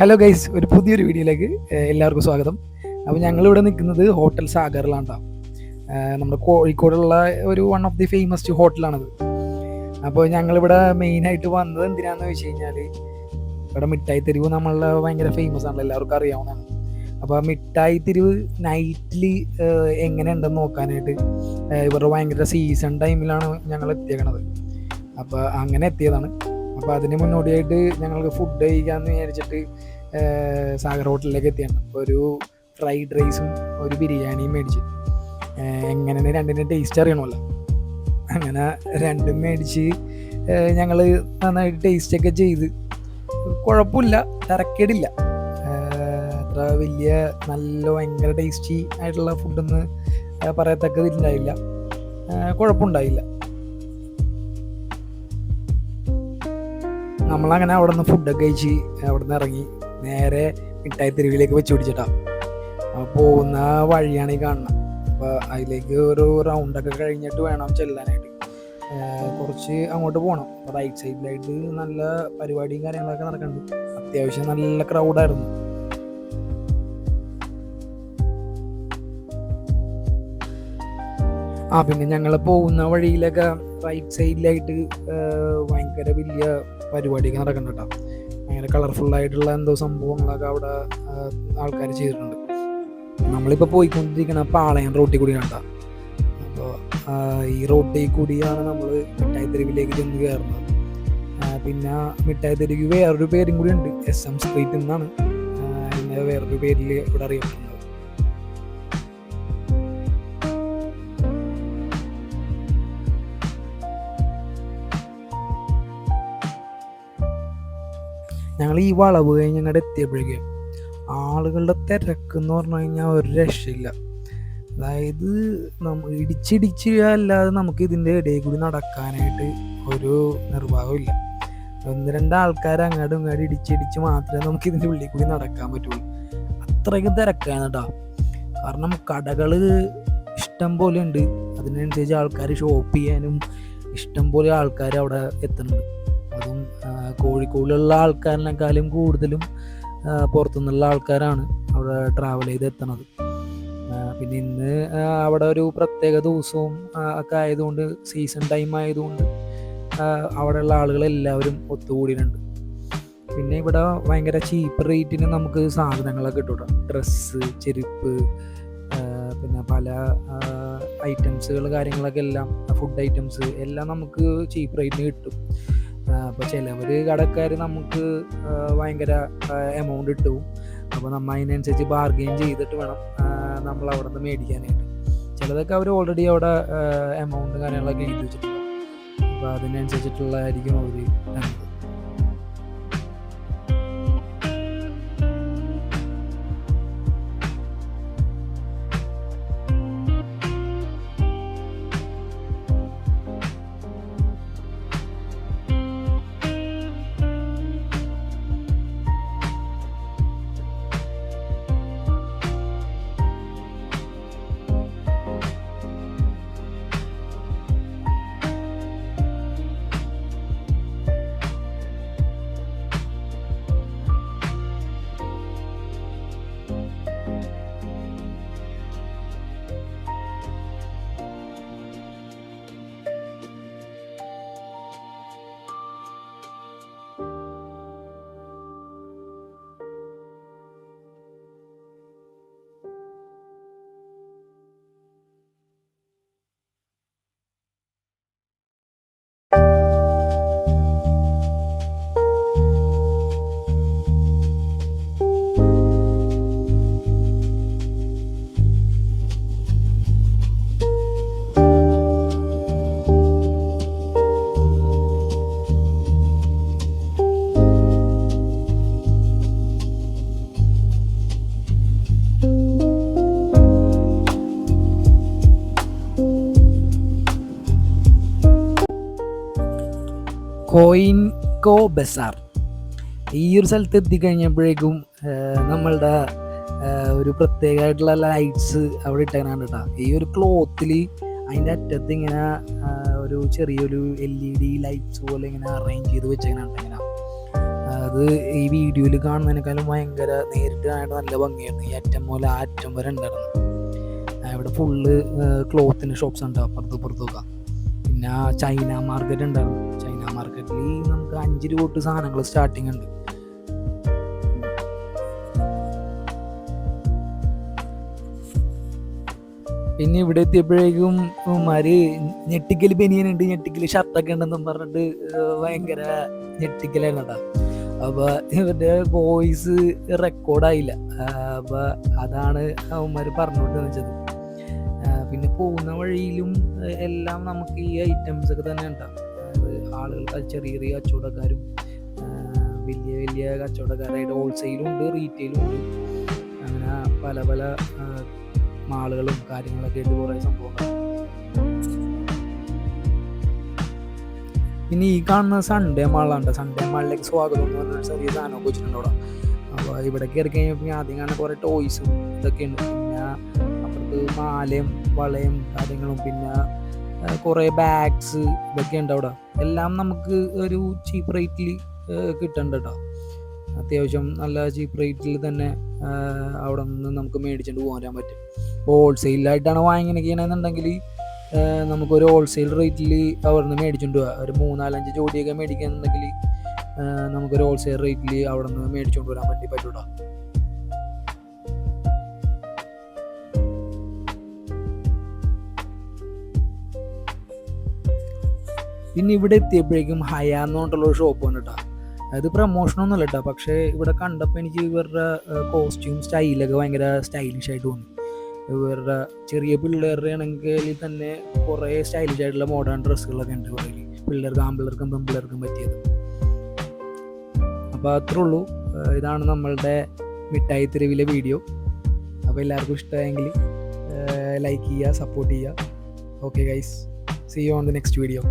Hello guys, ഒരു പുതിയൊരു വീഡിയോയിലേക്ക് എല്ലാവർക്കും സ്വാഗതം. അപ്പോൾ ഞങ്ങളിവിടെ നിൽക്കുന്നത് ഹോട്ടൽ സാഗറിലാണ് ട്ടോ. നമ്മുടെ കോഴിക്കോടുള്ള ഒരു വൺ ഓഫ് ദി ഫേമസ് ഹോട്ടലാണത്. അപ്പോൾ ഞങ്ങളിവിടെ മെയിനായിട്ട് വന്നത് എന്തിനാണെന്ന് വെച്ച് കഴിഞ്ഞാൽ, ഇവിടെ മിഠായി തെരുവ് നമ്മളുടെ ഭയങ്കര ഫേമസ് ആണല്ലോ, എല്ലാവർക്കും അറിയാവുന്നതാണ്. അപ്പോൾ ആ മിഠായി തെരുവ് നൈറ്റിൽ എങ്ങനെ ഉണ്ടെന്ന് നോക്കാനായിട്ട് ഇവരുടെ ഭയങ്കര സീസൺ ടൈമിലാണ് ഞങ്ങൾ എത്തിയേക്കണത്. അപ്പോൾ അങ്ങനെ എത്തിയതാണ്. അപ്പോൾ അതിന് മുന്നോടിയായിട്ട് ഞങ്ങൾക്ക് ഫുഡ് കഴിക്കാമെന്ന് വിചാരിച്ചിട്ട് സാഗർ ഹോട്ടലിലേക്ക് എത്തിയാണ്. അപ്പോൾ ഒരു ഫ്രൈഡ് റൈസും ഒരു ബിരിയാണിയും മേടിച്ച് എങ്ങനെയാണ് രണ്ടിൻ്റെ ടേസ്റ്റ് അറിയണമല്ലോ. അങ്ങനെ രണ്ടും മേടിച്ച് ഞങ്ങൾ നന്നായിട്ട് ടേസ്റ്റൊക്കെ ചെയ്ത്, കുഴപ്പമില്ല, തരക്കേടില്ല. അത്ര വലിയ നല്ല ഭയങ്കര ടേസ്റ്റി ആയിട്ടുള്ള ഫുഡൊന്ന് പറയത്തക്കതിണ്ടായില്ല, കുഴപ്പമുണ്ടായില്ല. നമ്മളങ്ങനെ അവിടെ നിന്ന് ഫുഡൊക്കെ കഴിച്ച് അവിടെ നിന്ന് ഇറങ്ങി നേരെ മിഠായി തെരുവിലേക്ക് വെച്ച് പിടിച്ചിട്ടാണ്. അപ്പോൾ പോകുന്ന വഴിയാണ് ഈ കാണുന്നത്. അപ്പോൾ അതിലേക്ക് ഒരു റൗണ്ടൊക്കെ കഴിഞ്ഞിട്ട് വേണം ചെല്ലാനായിട്ട്. കുറച്ച് അങ്ങോട്ട് പോകണം. അപ്പോൾ റൈറ്റ് സൈഡിലായിട്ട് നല്ല പരിപാടിയും കാര്യങ്ങളൊക്കെ നടക്കുന്നുണ്ട്. അത്യാവശ്യം നല്ല ക്രൗഡായിരുന്നു. പിന്നെ ഞങ്ങൾ പോകുന്ന വഴിയിലൊക്കെ റൈറ്റ് സൈഡിലായിട്ട് ഭയങ്കര വലിയ പരിപാടിയൊക്കെ നടക്കുന്നുണ്ട് കേട്ടോ. ഭയങ്കര കളർഫുള്ളായിട്ടുള്ള എന്തോ സംഭവങ്ങളൊക്കെ അവിടെ ആൾക്കാർ ചെയ്തിട്ടുണ്ട്. നമ്മളിപ്പോൾ പോയിക്കൊണ്ടിരിക്കുന്ന പാളയം റോട്ടിൽ കൂടിയാണ് കേട്ടോ. അപ്പോൾ ഈ റോട്ടിൽ കൂടിയാണ് നമ്മൾ മിഠായി തെരുവിലേക്ക് ചെന്ന് കയറുന്നത്. പിന്നെ മിഠായി തെരുവ് വേറൊരു പേരും കൂടി ഉണ്ട്, SM സ്ട്രീറ്റ് എന്നാണ് വേറൊരു പേരിൽ ഇവിടെ അറിയപ്പെടുന്നത്. ഞങ്ങൾ ഈ വളവ് കഴിഞ്ഞ് ഞങ്ങളുടെ എത്തിയപ്പോഴേക്കും ആളുകളുടെ തിരക്ക് എന്ന് പറഞ്ഞു കഴിഞ്ഞാൽ ഒരു രക്ഷയില്ല. അതായത് ഇടിച്ചിടിച്ച് അല്ലാതെ നമുക്ക് ഇതിൻ്റെ ഇടയിൽ കൂടി നടക്കാനായിട്ട് ഒരു നിർവാഹമില്ല. ഒന്ന് രണ്ട് ആൾക്കാർ അങ്ങോട്ടും ഇങ്ങോട്ടും ഇടിച്ചിടിച്ച് മാത്രമേ നമുക്ക് ഇതിൻ്റെ ഉള്ളിൽ കൂടി നടക്കാൻ പറ്റുള്ളൂ. അത്രയ്ക്കും തിരക്കാണ് കേട്ടോ. കാരണം കടകൾ ഇഷ്ടം പോലെ ഉണ്ട്, അതിനനുസരിച്ച് ആൾക്കാർ ഷോപ്പ് ചെയ്യാനും ഇഷ്ടം പോലെ ആൾക്കാർ അവിടെ എത്തുന്നുണ്ട്. അതും കോഴിക്കോടിലുള്ള ആൾക്കാരിനേക്കാളും കൂടുതലും പുറത്തുനിന്നുള്ള ആൾക്കാരാണ് അവിടെ ട്രാവൽ ചെയ്ത് എത്തണത്. പിന്നെ ഇന്ന് അവിടെ ഒരു പ്രത്യേക ദിവസവും ഒക്കെ ആയതുകൊണ്ട്, സീസൺ ടൈം ആയതുകൊണ്ട് അവിടെയുള്ള ആളുകളെല്ലാവരും ഒത്തുകൂടിയിട്ടുണ്ട്. പിന്നെ ഇവിടെ ഭയങ്കര ചീപ്പ് റേറ്റിന് നമുക്ക് സാധനങ്ങളൊക്കെ കിട്ടും. ഡ്രസ്സ്, ചെരുപ്പ്, പിന്നെ പല ഐറ്റംസുകൾ കാര്യങ്ങളൊക്കെ എല്ലാം, ഫുഡ് ഐറ്റംസ് എല്ലാം നമുക്ക് ചീപ്പ് റേറ്റിന് കിട്ടും. അപ്പോൾ ചിലവർ കടക്കാർ നമുക്ക് ഭയങ്കര എമൗണ്ട് ഇട്ടും. അപ്പോൾ നമ്മൾ അതിനനുസരിച്ച് ബാർഗെയിൻ ചെയ്തിട്ട് വേണം നമ്മൾ അവിടെ നിന്ന് മേടിക്കാനായിട്ട്. ചിലതൊക്കെ അവർ ഓൾറെഡി അവിടെ എമൗണ്ട് കാര്യങ്ങളൊക്കെ എഴുതി വെച്ചിട്ടുണ്ട്. അപ്പോൾ അതിനനുസരിച്ചിട്ടുള്ളതായിരിക്കും അവർ തരുന്നത്. കോയിൻകോ ബസാർ ഈ ഒരു സ്ഥലത്ത് എത്തിക്കഴിഞ്ഞപ്പോഴേക്കും നമ്മളുടെ ഒരു പ്രത്യേകമായിട്ടുള്ള ലൈറ്റ്സ് അവിടെ ഇട്ടേനാണ് കേട്ടോ. ഈ ഒരു ക്ലോത്തിൽ അതിൻ്റെ അറ്റത്ത് ഇങ്ങനെ ഒരു ചെറിയൊരു LED ലൈറ്റ്സ് പോലെ ഇങ്ങനെ അറേഞ്ച് ചെയ്ത് വെച്ചേനാണ്. ഇങ്ങനെ അത് ഈ വീഡിയോയിൽ കാണുന്നതിനേക്കാളും ഭയങ്കര നേരിട്ട് കാണാൻ നല്ല ഭംഗിയായിരുന്നു. ഈ അറ്റം മുതൽ ആ അറ്റം വരെ ഉണ്ടായിരുന്നു. ഇവിടെ ഫുള്ള് ക്ലോത്തിൻ്റെ ഷോപ്പ്സ് ഉണ്ട് പുറത്തൊക്കെ. പിന്നെ ചൈന മാർക്കറ്റ് ഉണ്ടായിരുന്നു. ചൈന മാർക്കറ്റിൽ നമുക്ക് 5 രൂപ തൊട്ട് സാധനങ്ങൾ സ്റ്റാർട്ടിങ് ഉണ്ട്. പിന്നെ ഇവിടെ എത്തിയപ്പോഴേക്കും ഞെട്ടിക്കൽ ബനിയനുണ്ട്, ഞെട്ടിക്കൽ ഷർട്ടൊക്കെ ഉണ്ടെന്നും പറഞ്ഞിട്ട് ഭയങ്കര ഞെട്ടിക്കലായിരുന്നു കേട്ടോ. അപ്പോൾ ഇവരുടെ വോയിസ് റെക്കോർഡായില്ല. അപ്പോൾ അതാണ് അവന്മാർ പറഞ്ഞുകൊണ്ട് വെച്ചത്. പിന്നെ പോകുന്ന വഴിയിലും എല്ലാം നമുക്ക് ഈ ഐറ്റംസ് ഒക്കെ തന്നെ ഉണ്ടാവും. ആളുകൾക്ക് ചെറിയ ചെറിയ കച്ചവടക്കാരും വലിയ വലിയ കച്ചവടക്കാരായിട്ട് ഹോൾസെയിലും ഉണ്ട്, റീറ്റെയിലും ഉണ്ട്. അങ്ങനെ പല പല മാളുകളും കാര്യങ്ങളൊക്കെ ആയിട്ട് കുറേ സംഭവങ്ങൾ. പിന്നെ ഈ കാണുന്ന സൺഡേ മാളാണ്. സൺഡേ മാളിലേക്ക് സ്വാഗതം എന്ന് പറഞ്ഞാൽ ചെറിയ സാധനമൊക്കെ വെച്ചിട്ടുണ്ട് അവിടെ. അപ്പോൾ ഇവിടെ കയറി കഴിഞ്ഞപ്പോൾ ആദ്യം കാണുന്ന കുറേ ടോയ്സും ഇതൊക്കെയുണ്ട്. പിന്നെ അപ്പുറത്ത് മാലയും വളയും കാര്യങ്ങളും പിന്നെ കുറേ ബാഗ്സ് ഇതൊക്കെ ഉണ്ട് അവിടെ. എല്ലാം നമുക്ക് ഒരു ചീപ്പ് റേറ്റിൽ കിട്ടുന്നുണ്ട് കേട്ടോ. അത്യാവശ്യം നല്ല ചീപ്പ് റേറ്റിൽ തന്നെ അവിടെ നിന്ന് നമുക്ക് മേടിച്ചുകൊണ്ട് പോകാൻ പറ്റും. ഹോൾസെയിലായിട്ടാണ് വാങ്ങിക്കണമെന്നുണ്ടെങ്കിൽ നമുക്കൊരു ഹോൾസെയിൽ റേറ്റിൽ അവിടെ നിന്ന് മേടിച്ചുകൊണ്ട് പോകാം. ഒരു 3-4-5 ജോഡിയൊക്കെ മേടിക്കുകയാണെന്നുണ്ടെങ്കിൽ നമുക്കൊരു ഹോൾസെയിൽ റേറ്റിൽ അവിടെ നിന്ന് മേടിച്ചുകൊണ്ട് വരാൻ വേണ്ടി പറ്റൂട്ടോ. പിന്നെ ഇവിടെ എത്തിയപ്പോഴേക്കും ഹയ എന്നുകൊണ്ടുള്ളൊരു ഷോപ്പ് വന്നു കേട്ടോ. അത് പ്രമോഷനൊന്നുമല്ല കേട്ടോ, പക്ഷേ ഇവിടെ കണ്ടപ്പോൾ എനിക്ക് ഇവരുടെ കോസ്റ്റ്യൂം സ്റ്റൈലൊക്കെ ഭയങ്കര സ്റ്റൈലിഷ് ആയിട്ട് തോന്നി. ഇവരുടെ ചെറിയ പിള്ളേരുടെ ആണെങ്കിൽ തന്നെ കുറേ സ്റ്റൈലിഷ് ആയിട്ടുള്ള മോഡേൺ ഡ്രസ്സുകളൊക്കെ ഉണ്ട് കുറേ പിള്ളേർക്കും ആൺപിള്ളേർക്കും പെൺപിള്ളേർക്കും പറ്റിയത്. അപ്പോൾ അത്രേ ഉള്ളൂ. ഇതാണ് നമ്മളുടെ മിഠായി തെരുവിലെ വീഡിയോ. അപ്പോൾ എല്ലാവർക്കും ഇഷ്ടമായെങ്കിൽ ലൈക്ക് ചെയ്യുക, സപ്പോർട്ട് ചെയ്യുക. Okay guys, see you on the next video.